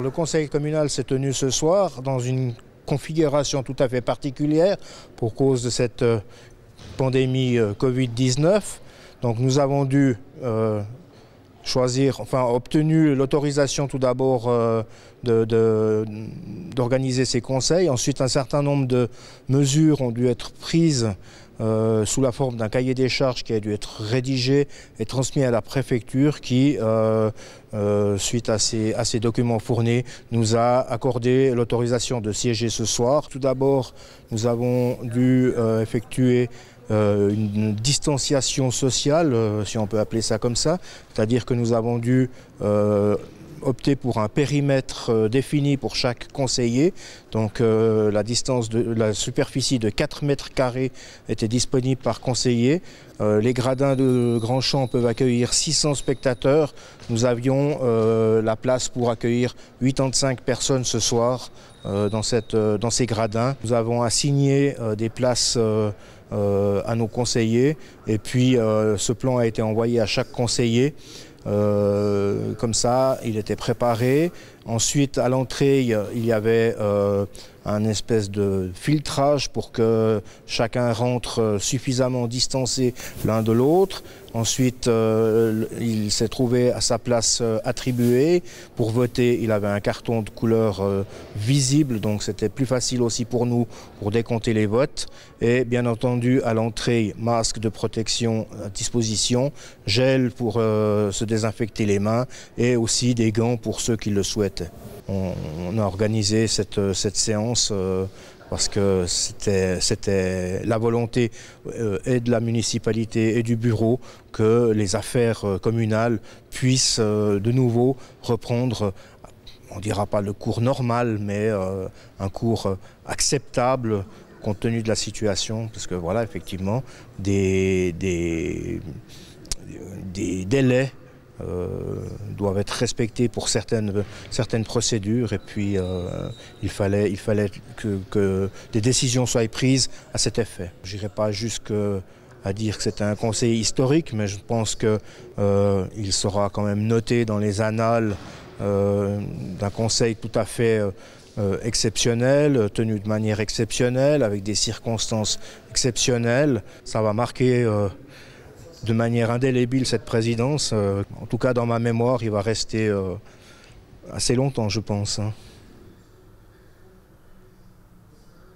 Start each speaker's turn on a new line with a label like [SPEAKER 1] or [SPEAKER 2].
[SPEAKER 1] Le conseil communal s'est tenu ce soir dans une configuration tout à fait particulière pour cause de cette pandémie Covid-19. Donc nous avons dû obtenu l'autorisation tout d'abord d'organiser ces conseils. Ensuite, un certain nombre de mesures ont dû être prises sous la forme d'un cahier des charges qui a dû être rédigé et transmis à la préfecture qui, suite à ces documents fournis, nous a accordé l'autorisation de siéger ce soir. Tout d'abord, nous avons dû effectuer une distanciation sociale, si on peut appeler ça comme ça, c'est-à-dire que nous avons dû opter pour un périmètre défini pour chaque conseiller. Donc la superficie de 4 mètres carrés était disponible par conseiller. Les gradins de Grand Champ peuvent accueillir 600 spectateurs. Nous avions la place pour accueillir 85 personnes ce soir dans ces gradins. Nous avons assigné des places à nos conseillers et puis ce plan a été envoyé à chaque conseiller. Comme ça, il était préparé. Ensuite, à l'entrée, il y avait un espèce de filtrage pour que chacun rentre suffisamment distancé l'un de l'autre. Ensuite, il s'est trouvé à sa place attribuée. Pour voter, il avait un carton de couleur visible, donc c'était plus facile aussi pour nous pour décompter les votes. Et bien entendu, à l'entrée, masque de protection à disposition, gel pour se désinfecter les mains et aussi des gants pour ceux qui le souhaitaient. On a organisé cette séance parce que c'était la volonté et de la municipalité et du bureau que les affaires communales puissent de nouveau reprendre, on ne dira pas le cours normal, mais un cours acceptable compte tenu de la situation, parce que voilà, effectivement, des délais doivent être respectés pour certaines procédures et puis il fallait que des décisions soient prises à cet effet. Je n'irai pas jusqu'à dire que c'était un conseil historique, mais je pense qu'il sera quand même noté dans les annales d'un conseil tout à fait exceptionnel, tenu de manière exceptionnelle, avec des circonstances exceptionnelles. Ça va marquer de manière indélébile cette présidence. En tout cas, dans ma mémoire, il va rester assez longtemps, je pense.